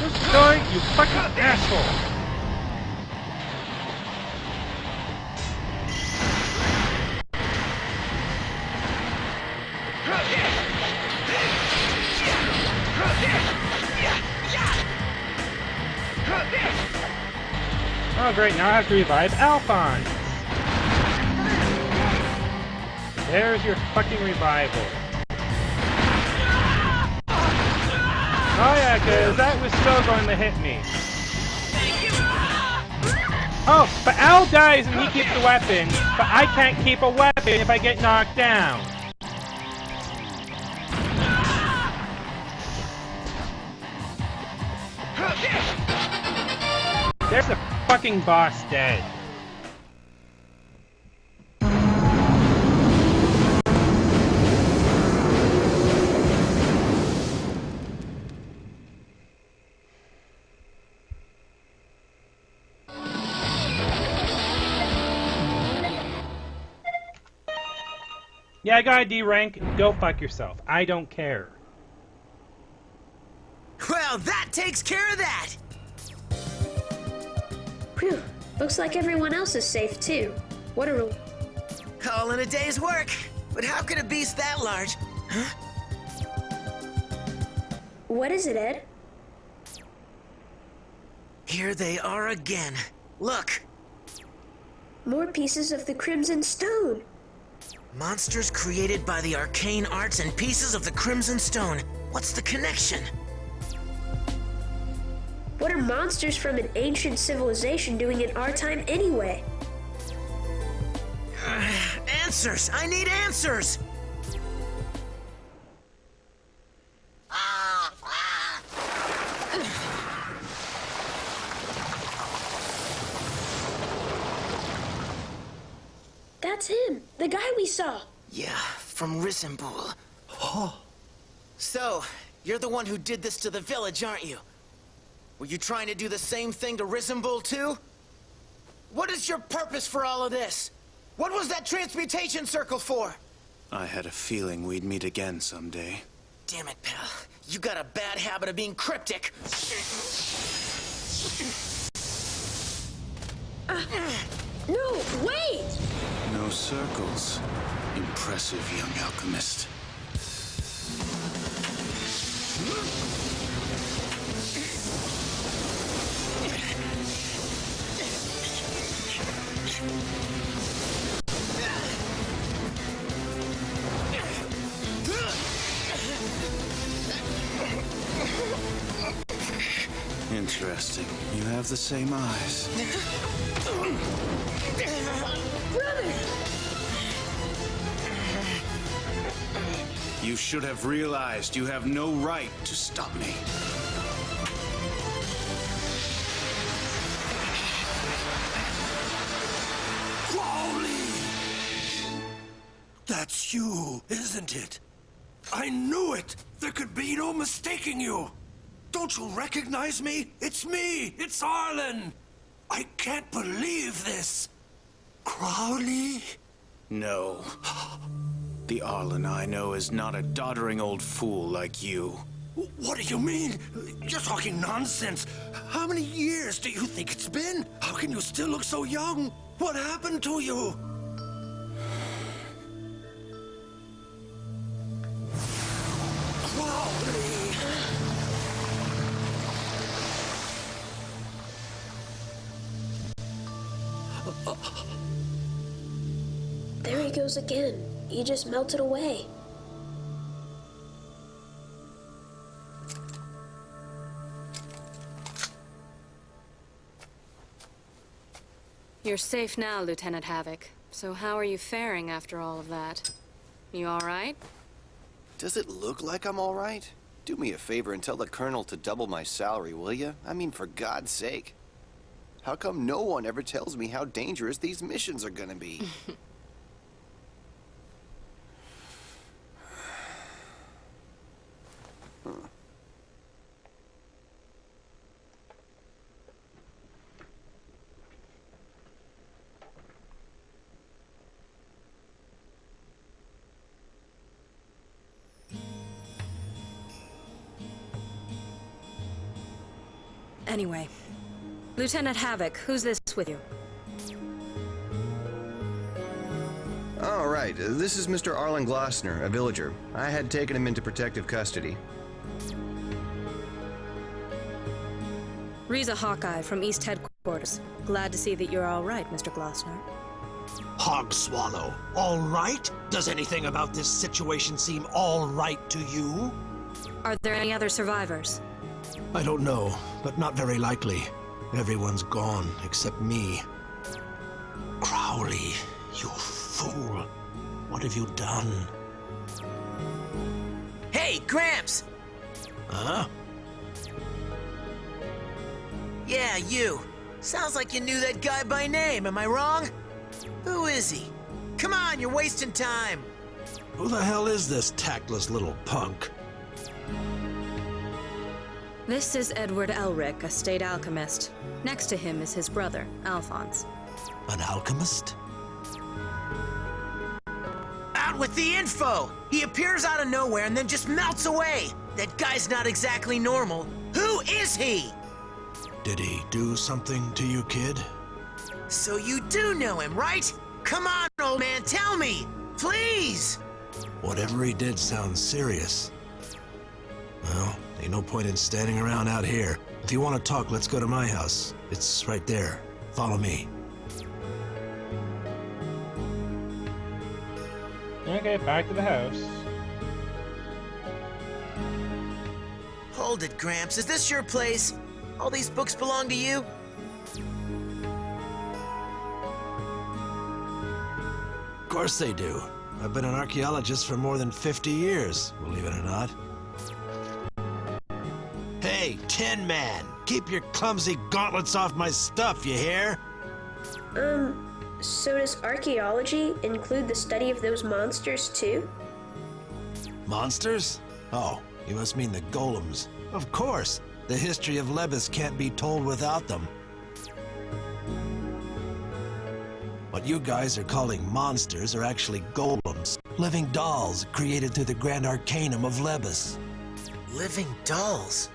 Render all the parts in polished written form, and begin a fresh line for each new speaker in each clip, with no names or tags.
Destroy, you fucking asshole! Oh great, now I have to revive Alphonse! There's your fucking revival. Oh yeah, cause that was still going to hit me. Oh, but Al dies and he keeps the weapon, but I can't keep a weapon if I get knocked down. There's the fucking boss dead. Yeah, I got a D rank. Go fuck yourself. I don't care.
Well, that takes care of that!
Phew. Looks like everyone else is safe too. What a
All in a day's work. But how could a beast that large? Huh?
What is it, Ed?
Here they are again. Look!
More pieces of the Crimson Stone.
Monsters created by the arcane arts and pieces of the Crimson Stone. What's the connection?
What are monsters from an ancient civilization doing in our time anyway?
Answers! I need answers!
That's him, the guy we saw.
Yeah, from Rizambul. So, you're the one who did this to the village, aren't you? Were you trying to do the same thing to Rizambul too? What is your purpose for all of this? What was that transmutation circle for?
I had a feeling we'd meet again someday.
Damn it, pal. You got a bad habit of being cryptic.
No, wait!
No circles. Impressive, young alchemist. Interesting. You have the same eyes.
Brother!
You should have realized you have no right to stop me.
Crowley! That's you, isn't it? I knew it! There could be no mistaking you! Don't you recognize me? It's me! It's Arlen! I can't believe this! Crowley?
No. The Arlen I know is not a doddering old fool like you.
What do you mean? You're talking nonsense. How many years do you think it's been? How can you still look so young? What happened to you? Crowley!
There he goes again. He just melted away.
You're safe now, Lieutenant Havoc. So how are you faring after all of that? You all right?
Does it look like I'm all right? Do me a favor and tell the Colonel to double my salary, will you? I mean, for God's sake. How come no one ever tells me how dangerous these missions are gonna be?
Anyway, Lieutenant Havoc, who's this with you?
All right, this is Mr. Arlen Glossner, a villager. I had taken him into protective custody.
Riza Hawkeye from East Headquarters. Glad to see that you're all right, Mr. Glossner.
Hog Swallow, all right? Does anything about this situation seem all right to you?
Are there any other survivors?
I don't know, but not very likely. Everyone's gone, except me. Crowley, you fool. What have you done?
Hey, Gramps!
Huh?
Yeah, you. Sounds like you knew that guy by name, am I wrong? Who is he? Come on, you're wasting time.
Who the hell is this tactless little punk?
This is Edward Elric, a state alchemist. Next to him is his brother, Alphonse.
An alchemist?
Out with the info! He appears out of nowhere and then just melts away. That guy's not exactly normal. Who is he?
Did he do something to you, kid?
So you do know him, right? Come on, old man, tell me! Please!
Whatever he did sounds serious. Well, ain't no point in standing around out here. If you want to talk, let's go to my house. It's right there. Follow me.
Okay, back to the house.
Hold it, Gramps. Is this your place? All these books belong to you?
Of course they do. I've been an archaeologist for more than 50 years, believe it or not. Hey, Tin Man! Keep your clumsy gauntlets off my stuff, you hear?
So does archaeology include the study of those monsters too?
Monsters? Oh, you must mean the golems. Of course! The history of Lebes can't be told without them. What you guys are calling monsters are actually golems, living dolls created through the grand arcanum of Lebes.
Living dolls?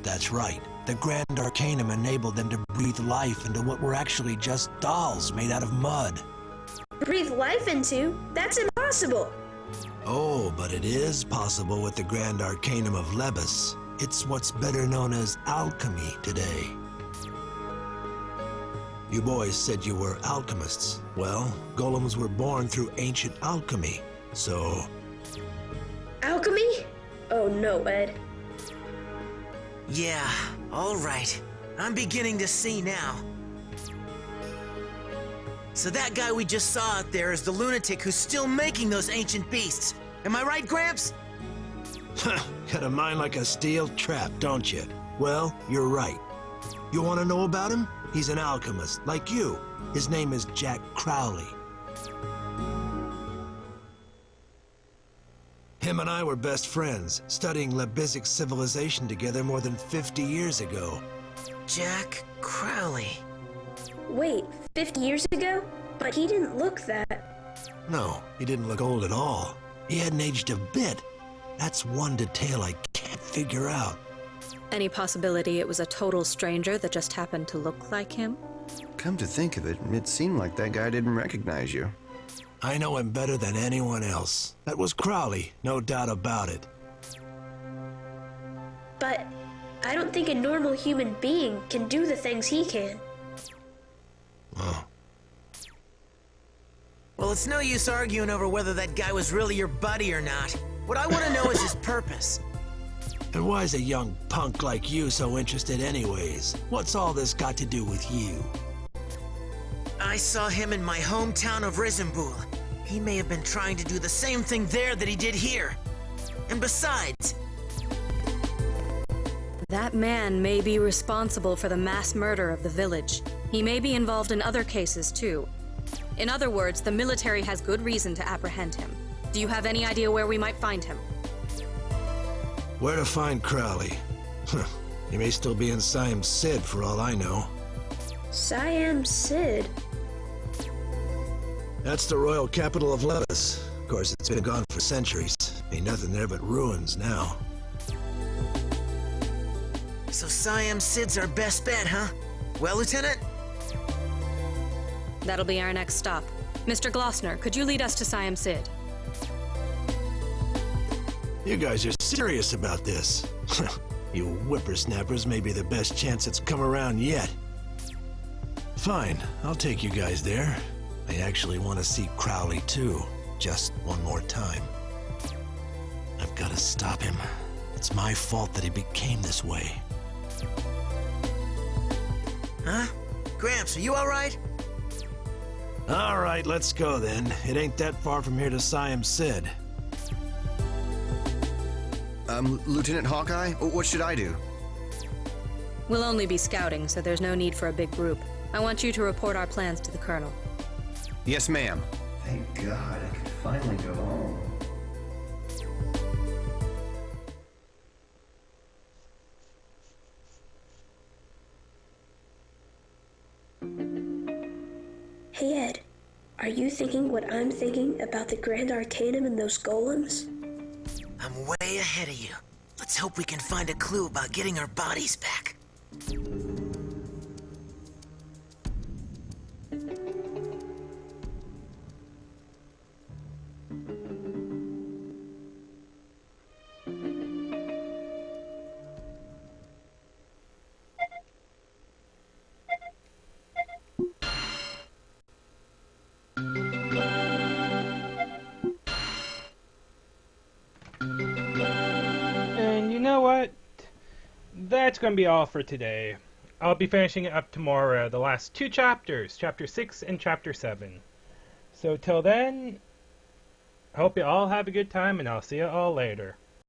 That's right. The grand arcanum enabled them to breathe life into what were actually just dolls made out of mud.
Breathe life into? That's impossible!
Oh, but it is possible with the grand arcanum of Lebes. It's what's better known as alchemy today. You boys said you were alchemists. Well, golems were born through ancient alchemy, so...
Alchemy? Oh no, Ed.
Yeah, all right. I'm beginning to see now. So that guy we just saw out there is the lunatic who's still making those ancient beasts. Am I right, Gramps?
Got a mind like a steel trap, don't you? Well, you're right. You want to know about him? He's an alchemist, like you. His name is Jack Crowley. Him and I were best friends, studying Lebesic civilization together more than 50 years ago.
Jack Crowley.
Wait, 50 years ago? But he didn't look that.
No, he didn't look old at all. He hadn't aged a bit. That's one detail I can't figure out.
Any possibility it was a total stranger that just happened to look like him?
Come to think of it, it seemed like that guy didn't recognize you.
I know him better than anyone else. That was Crowley, no doubt about it.
But I don't think a normal human being can do the things he can.
Oh.
Well, it's no use arguing over whether that guy was really your buddy or not. What I want to know is his purpose.
And why's a young punk like you so interested anyways? What's all this got to do with you?
I saw him in my hometown of Rizambul. He may have been trying to do the same thing there that he did here. And besides...
That man may be responsible for the mass murder of the village. He may be involved in other cases, too. In other words, the military has good reason to apprehend him. Do you have any idea where we might find him?
Where to find Crowley? He may still be in Siam Sid for all I know.
Siam Sid?
That's the royal capital of Lebes. Of course, it's been gone for centuries. Ain't nothing there but ruins now.
So Siam Sid's our best bet, huh? Well, Lieutenant?
That'll be our next stop. Mr. Glossner, could you lead us to Siam Sid?
You guys are serious about this. You whippersnappers may be the best chance it's come around yet. Fine, I'll take you guys there. I actually want to see Crowley too, just one more time. I've got to stop him. It's my fault that he became this way.
Huh? Gramps, are you alright?
All right, let's go then. It ain't that far from here to Siam Sid.
Lieutenant Hawkeye, what should I do?
We'll only be scouting, so there's no need for a big group. I want you to report our plans to the Colonel.
Yes, ma'am.
Thank God I could finally go home.
Hey Ed, are you thinking what I'm thinking about the Grand Arcanum and those golems?
I'm way ahead of you. Let's hope we can find a clue about getting our bodies back.
And you know what? That's going to be all for today. I'll be finishing it up tomorrow, the last 2 chapters, Chapter 6 and Chapter 7. So till then, I hope you all have a good time, and I'll see you all later.